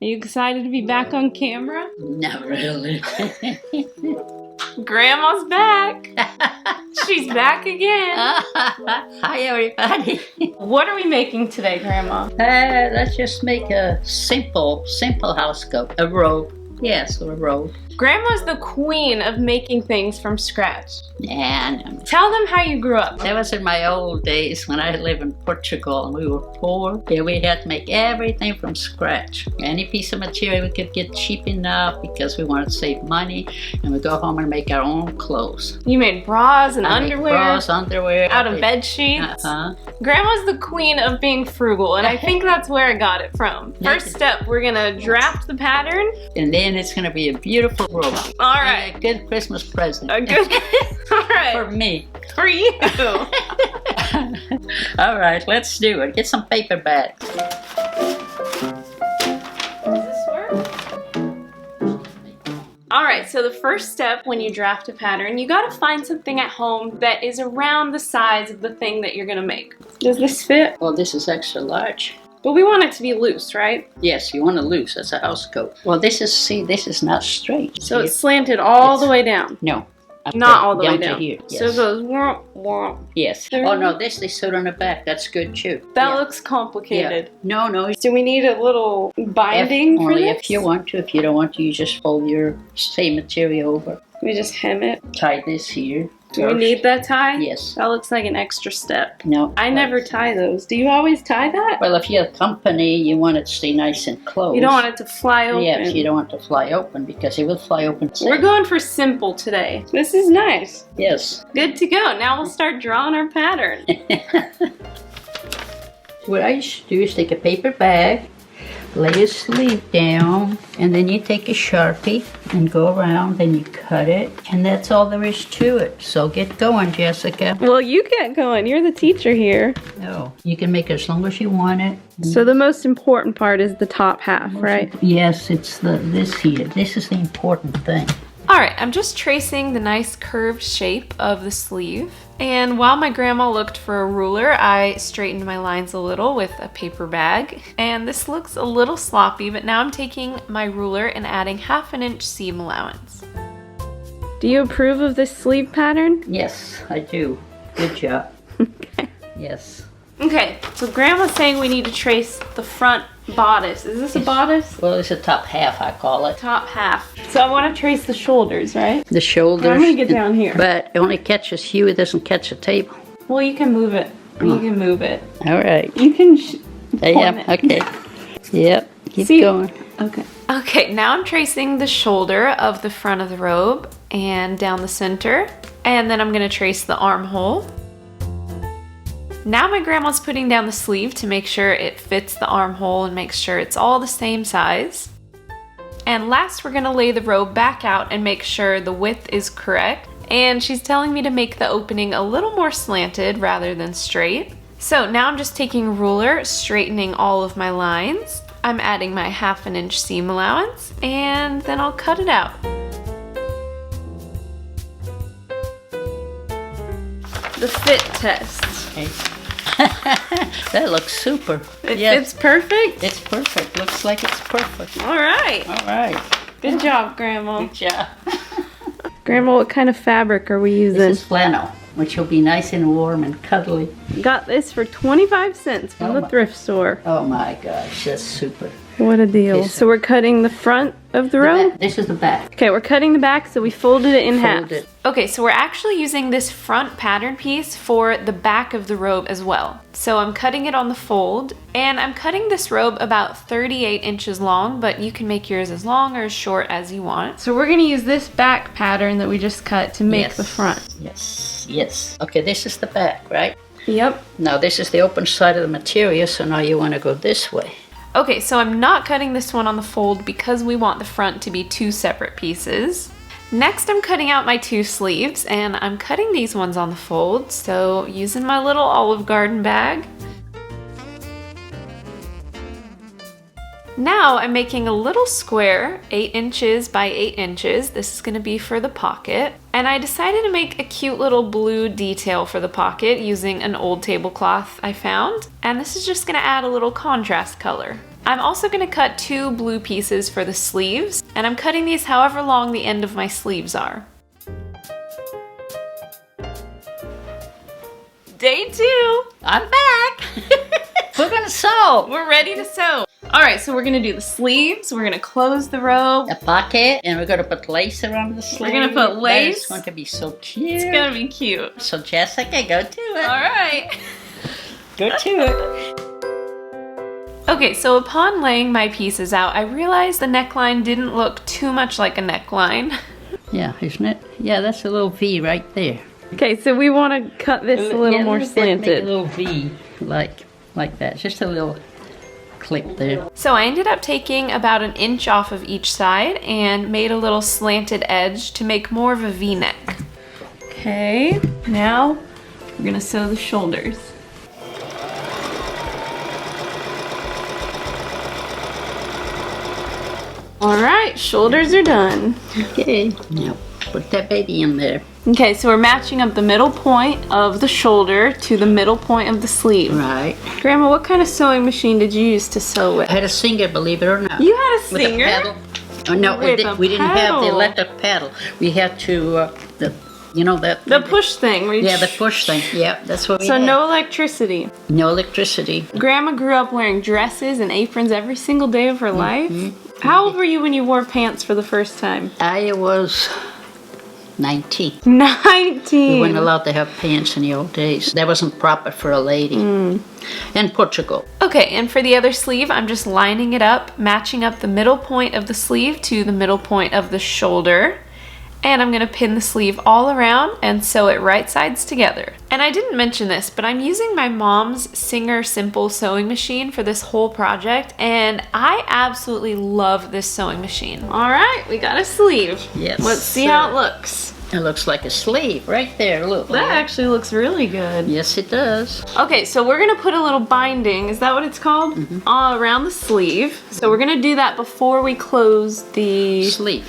Are you excited to be back on camera? Not really. Grandma's back. She's back again. Hi, everybody. What are we making today, Grandma? Let's just make a simple house coat. A robe. Yes, a robe. Grandma's the queen of making things from scratch. And Tell them how you grew up. that was in my old days when I lived in Portugal and we were poor. Yeah, we had to make everything from scratch. Any piece of material we could get cheap enough because we wanted to save money, and we go home and make our own clothes. You made bras and underwear. Bras, underwear. Out of bed sheets. Grandma's the queen of being frugal, and I think that's where I got it from. First step, we're gonna draft the pattern. And then it's gonna be a beautiful robe. All right. And a good Christmas present. A good. All right. For me. For you. All right, let's do it. Get some paper bags. Does this work? All right, so the first step when you draft a pattern, you gotta find something at home that is around the size of the thing that you're gonna make. Does this fit? Well, this is extra large. But we want it to be loose, right? Yes, you want to loose. That's a house coat. Well, this is not straight. So it's slanted all the way down. No. Not all the way to down. here. Yes. So it goes womp, womp. Yes. Oh no, they sewed on the back. That's good too. That looks complicated. Yeah. No. Do we need a little binding for only this? if you want to. If you don't want to, you just fold your same material over. We just hem it. Tie this here. Do we need that tie? Yes. That looks like an extra step. No. I never tie those. Do you always tie that? Well, if you're a company, you want it to stay nice and closed. You don't want it to fly open. Yes, you don't want it to fly open because it will fly open. We're going for simple today. This is nice. Yes. Good to go. Now we'll start drawing our pattern. What I used to do is take a paper bag, lay a sleeve down, and then you take a Sharpie and go around and you cut it, and that's all there is to it. So get going, Jessica. Well, you get going. You're the teacher here. No, you can make it as long as you want it. So the most important part is the top half, right? Yes, it's this here. This is the important thing. Alright, I'm just tracing the nice curved shape of the sleeve. And while my grandma looked for a ruler, I straightened my lines a little with a paper bag. And this looks a little sloppy, but now I'm taking my ruler and adding 1/2 inch seam allowance. Do you approve of this sleeve pattern? Yes, I do. Good job. Okay. Yes. Okay, so grandma's saying we need to trace the front bodice. Is this a bodice? Well, it's the top half, I call it. Top half. So I want to trace the shoulders, right? The shoulders. I'm going to get down here. But it only catches you, it doesn't catch the table. Well, you can move it. You can move it. All right. You can Yep, okay. Yep, keep going. Okay. Okay, now I'm tracing the shoulder of the front of the robe and down the center. And then I'm going to trace the armhole. Now my grandma's putting down the sleeve to make sure it fits the armhole and make sure it's all the same size. And last we're gonna lay the robe back out and make sure the width is correct. And she's telling me to make the opening a little more slanted rather than straight. So now I'm just taking a ruler, straightening all of my lines. I'm adding my 1/2 inch seam allowance, and then I'll cut it out. The fit test. Okay. That looks super. It fits perfect? It's perfect. Looks like it's perfect. All right. All right. Good job, Grandma. Good job. Grandma, what kind of fabric are we using? This is flannel, which will be nice and warm and cuddly. Got this for 25 cents from the thrift store. Oh my gosh, that's super. What a deal. So we're cutting the front of the robe? This is the back. Okay, we're cutting the back, so we folded it in half. Fold it. Okay, so we're actually using this front pattern piece for the back of the robe as well. So I'm cutting it on the fold, and I'm cutting this robe about 38 inches long, but you can make yours as long or as short as you want. So we're gonna use this back pattern that we just cut to make the front. Yes. Okay, this is the back, right? Yep. Now this is the open side of the material, so now you want to go this way. Okay, so I'm not cutting this one on the fold because we want the front to be 2 separate pieces. Next, I'm cutting out my 2 sleeves, and I'm cutting these ones on the fold, so using my little Olive Garden bag. Now I'm making a little square, 8 inches by 8 inches. This is going to be for the pocket. And I decided to make a cute little blue detail for the pocket using an old tablecloth I found. And this is just going to add a little contrast color. I'm also gonna cut 2 blue pieces for the sleeves, and I'm cutting these however long the end of my sleeves are. Day 2! I'm back! We're gonna sew! We're ready to sew! Alright, so we're gonna do the sleeves, we're gonna close the robe. A pocket, and we're gonna put lace around the sleeve. We're gonna put lace. It's going to be so cute. It's gonna be cute. So Jessica, go to it. Alright. Go to it. Okay, so upon laying my pieces out, I realized the neckline didn't look too much like a neckline. Yeah, isn't it? Yeah, that's a little V right there. Okay, so we want to cut this a little more slanted. Make a little V, like that. Just a little clip there. So I ended up taking about 1 inch off of each side and made a little slanted edge to make more of a V-neck. Okay, now we're gonna sew the shoulders. Alright, shoulders are done. Okay, now put that baby in there. Okay, so we're matching up the middle point of the shoulder to the middle point of the sleeve. Right. Grandma, what kind of sewing machine did you use to sew with? I had a Singer, believe it or not. You had a With a Singer? paddle. Oh, no, we didn't have the electric paddle. We had to, you know that? The push thing. Where you Yeah, the push thing. Yeah, that's what we So had. no electricity. No electricity. Grandma grew up wearing dresses and aprons every single day of her life. How old were you when you wore pants for the first time? I was 19. 19. We weren't allowed to have pants in the old days. That wasn't proper for a lady. In Portugal. Okay, and for the other sleeve, I'm just lining it up, matching up the middle point of the sleeve to the middle point of the shoulder. And I'm gonna pin the sleeve all around and sew it right sides together. And I didn't mention this, but I'm using my mom's Singer Simple sewing machine for this whole project, and I absolutely love this sewing machine. All right, we got a sleeve. Yes. Let's see how it looks. It looks like a sleeve right there. Look. That actually looks really good. Yes, it does. Okay, so we're gonna put a little binding, is that what it's called? Around the sleeve. So we're gonna do that before we close the Sleeve.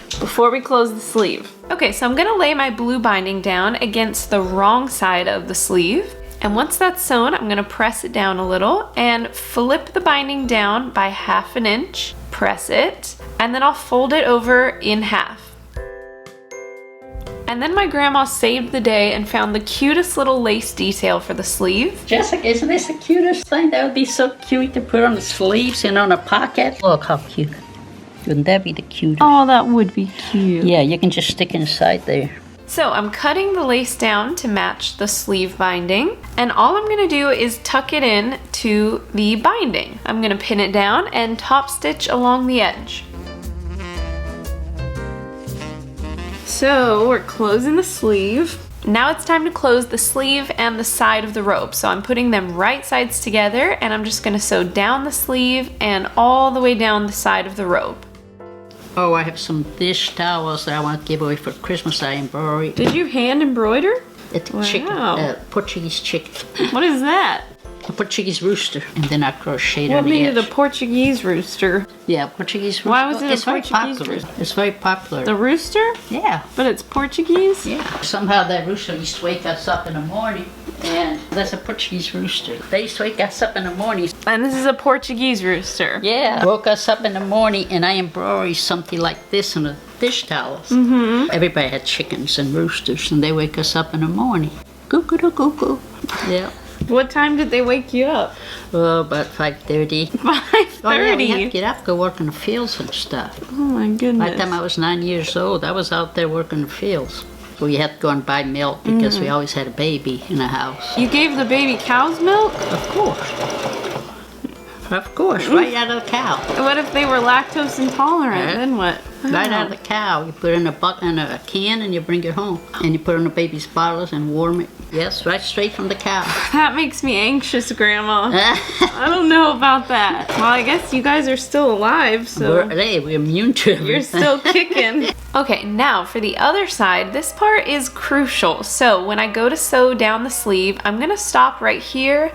Okay, so I'm gonna lay my blue binding down against the wrong side of the sleeve. And once that's sewn, I'm gonna press it down a little and flip the binding down by 1/2 inch, press it, and then I'll fold it over in half. And then my grandma saved the day and found the cutest little lace detail for the sleeve. Jessica, isn't this the cutest thing? That would be so cute to put on the sleeves and on a pocket. Look how cute. Wouldn't that be the cutest? Oh, that would be cute. Yeah, you can just stick inside there. So I'm cutting the lace down to match the sleeve binding, and all I'm gonna do is tuck it in to the binding. I'm gonna pin it down and top stitch along the edge. So we're closing the sleeve. Now it's time to close the sleeve and the side of the robe. So I'm putting them right sides together, and I'm just gonna sew down the sleeve and all the way down the side of the robe. Oh, I have some dish towels that I want to give away for Christmas. I embroidered. Did you hand embroider? It's Portuguese chicken. What is that? A Portuguese rooster. And then I crocheted What on the made edge. it a Portuguese rooster? Yeah, Portuguese rooster. Why was it a It's very Portuguese popular. rooster? It's very popular. The rooster? Yeah. But it's Portuguese? Yeah. Somehow that rooster used to wake us up in the morning, and that's a Portuguese rooster. They used to wake us up in the morning. And this is a Portuguese rooster. Yeah. Woke us up in the morning, and I embroidered something like this on the dish towels. Everybody had chickens and roosters, and they wake us up in the morning. Goo-goo-goo-goo-goo. Yeah. What time did they wake you up? Oh, about 5:30. 5:30? Oh, yeah, we had to get up, go work in the fields and stuff. Oh my By goodness. the time I was 9 years old, I was out there working in the fields. We had to go and buy milk because we always had a baby in the house. You gave the baby cow's milk? Of course. Of course, right out of the cow. What if they were lactose intolerant? Yeah. Then what? Right out of the cow. You put it in a can and you bring it home. And you put it in the baby's bottles and warm it. Yes, right straight from the cow. That makes me anxious, Grandma. I don't know about that. Well, I guess you guys are still alive, so We're immune to everything. you're still kicking. Okay, now for the other side, this part is crucial. So when I go to sew down the sleeve, I'm gonna stop right here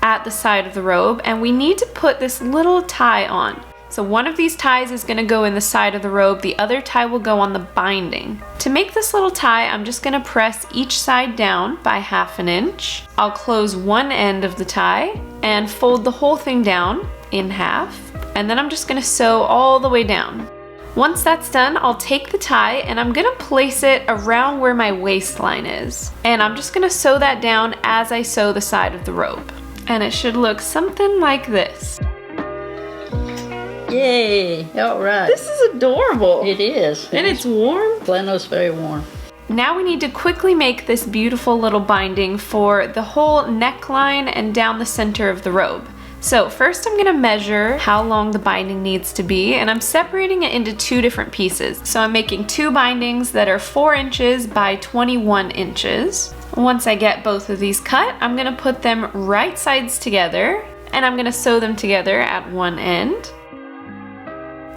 at the side of the robe, and we need to put this little tie on. So one of these ties is gonna go in the side of the robe, the other tie will go on the binding. To make this little tie, I'm just gonna press each side down by 1/2 inch. I'll close one end of the tie and fold the whole thing down in half. And then I'm just gonna sew all the way down. Once that's done, I'll take the tie and I'm gonna place it around where my waistline is. And I'm just gonna sew that down as I sew the side of the robe. And it should look something like this. Yay, all right. This is adorable. It is. And it's warm. Flannel's very warm. Now we need to quickly make this beautiful little binding for the whole neckline and down the center of the robe. So first I'm gonna measure how long the binding needs to be, and I'm separating it into 2 different pieces. So I'm making 2 bindings that are 4 inches by 21 inches. Once I get both of these cut, I'm gonna put them right sides together, and I'm gonna sew them together at one end.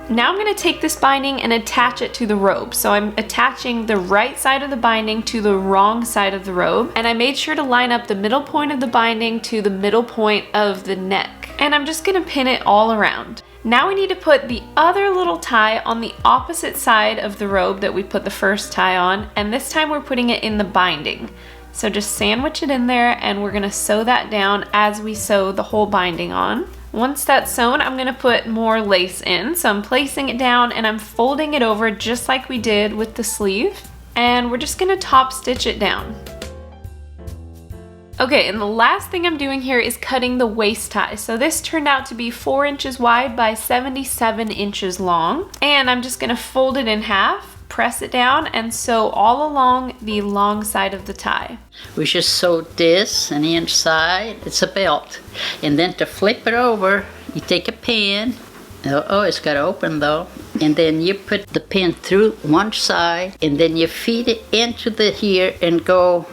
Now I'm gonna take this binding and attach it to the robe. So I'm attaching the right side of the binding to the wrong side of the robe, and I made sure to line up the middle point of the binding to the middle point of the neck. And I'm just gonna pin it all around. Now we need to put the other little tie on the opposite side of the robe that we put the first tie on, and this time we're putting it in the binding. So just sandwich it in there, and we're gonna sew that down as we sew the whole binding on. Once that's sewn, I'm gonna put more lace in. So I'm placing it down and I'm folding it over just like we did with the sleeve. And we're just gonna top stitch it down. Okay, and the last thing I'm doing here is cutting the waist tie. So this turned out to be 4 inches wide by 77 inches long. And I'm just gonna fold it in half, press it down, and sew all along the long side of the tie. We just sew this, and the inside, it's a belt. And then to flip it over, you take a pin. Oh, it's got to open though. And then you put the pin through one side, and then you feed it into the here and go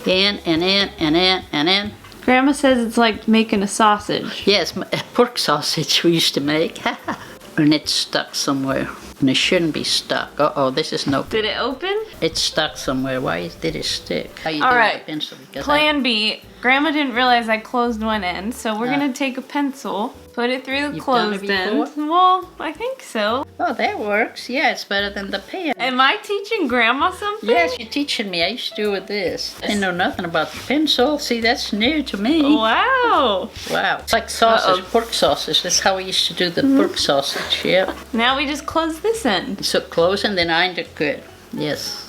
in and in and in and in. Grandma says it's like making a sausage. Yes, pork sausage we used to make. And it's stuck somewhere. And it shouldn't be stuck. Uh-oh, this is no... Did it open? It's stuck somewhere. Why did it stick? How you All do right. with a pencil? Because Plan B. Grandma didn't realize I closed one end, so we're gonna take a pencil, put it through the You've done it closed end. before? Well, I think so. Oh, that works. Yeah, it's better than the pen. Am I teaching Grandma something? Yes, you're teaching me. I used to do with this. I didn't know nothing about the pencil. See, that's new to me. Wow. Wow. It's like sausage, pork sausage. That's how we used to do the pork sausage, yeah. Now we just close this end. So close and then iron it good. Yes.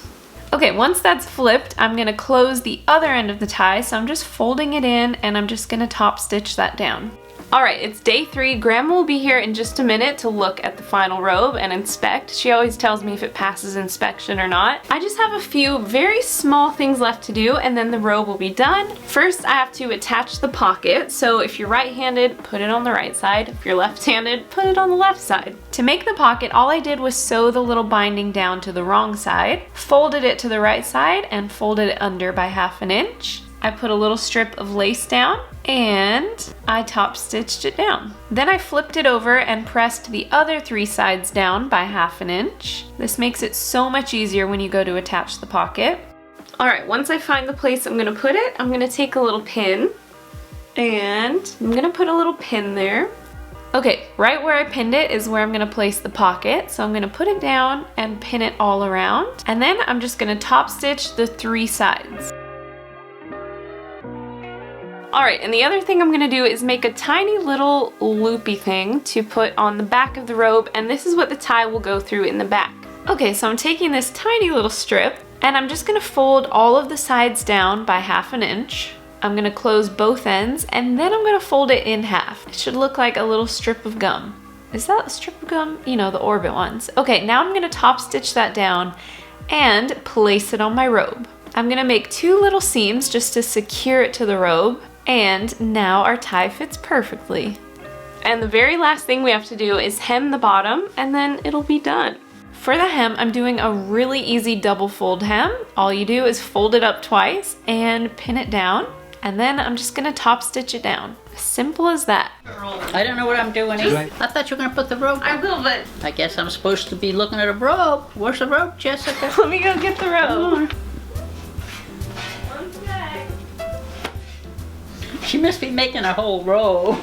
Okay, once that's flipped, I'm gonna close the other end of the tie, so I'm just folding it in and I'm just gonna top stitch that down. All right, it's day 3. Grandma will be here in just a minute to look at the final robe and inspect. She always tells me if it passes inspection or not. I just have a few very small things left to do and then the robe will be done. First, I have to attach the pocket. So if you're right-handed, put it on the right side. If you're left-handed, put it on the left side. To make the pocket, all I did was sew the little binding down to the wrong side, folded it to the right side, and folded it under by 1/2 inch. I put a little strip of lace down and I top stitched it down. Then I flipped it over and pressed the other 3 sides down by 1/2 inch. This makes it so much easier when you go to attach the pocket. All right, once I find the place I'm gonna put it, I'm gonna take a little pin and I'm gonna put a little pin there. Okay, right where I pinned it is where I'm gonna place the pocket. So I'm gonna put it down and pin it all around. And then I'm just gonna top stitch the 3 sides. Alright, and the other thing I'm gonna do is make a tiny little loopy thing to put on the back of the robe, and this is what the tie will go through in the back. Okay, so I'm taking this tiny little strip, and I'm just gonna fold all of the sides down by 1/2 inch. I'm gonna close both ends, and then I'm gonna fold it in half. It should look like a little strip of gum. Is that a strip of gum? You know, the orbit ones. Okay, now I'm gonna top stitch that down and place it on my robe. I'm gonna make 2 little seams just to secure it to the robe. And now our tie fits perfectly. And the very last thing we have to do is hem the bottom and then it'll be done. For the hem, I'm doing a really easy double fold hem. All you do is fold it up twice and pin it down. And then I'm just gonna top stitch it down. Simple as that. I don't know what I'm doing either. I thought you were gonna put the robe on. I will, but I guess I'm supposed to be looking at a robe. Where's the robe, Jessica? let me go get the robe. She must be making a whole robe.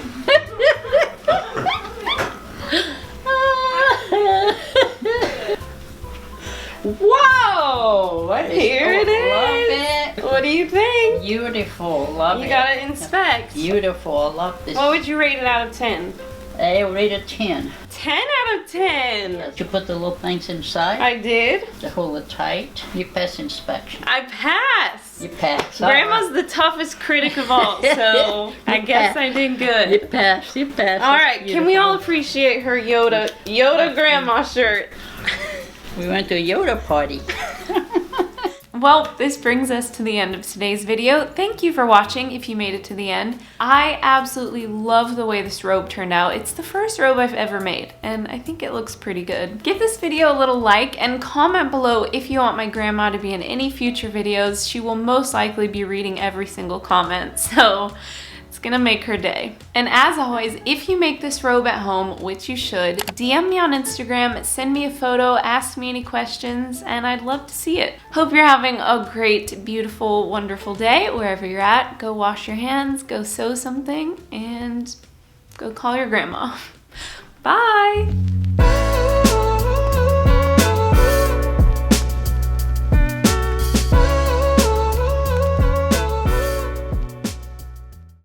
Whoa! Here it is. Love it. What do you think? Beautiful. Love it. You gotta inspect. Beautiful. Love this. What would you rate it out of 10? I rate it 10. 10 out of 10. You put the little things inside I did. to hold it tight. You pass inspection. I passed. You pass. Grandma's the toughest critic of all, so I guess I did good. You pass. You pass. All right, can we all appreciate her Yoda grandma shirt? We went to a Yoda party. Well, this brings us to the end of today's video. Thank you for watching if you made it to the end. I absolutely love the way this robe turned out. It's the first robe I've ever made, and I think it looks pretty good. Give this video a little like and comment below if you want my grandma to be in any future videos. She will most likely be reading every single comment, so it's gonna make her day. And as always, if you make this robe at home, which you should, DM me on Instagram, send me a photo, ask me any questions, and I'd love to see it. Hope you're having a great, beautiful, wonderful day wherever you're at. Go wash your hands, go sew something, and go call your grandma. Bye!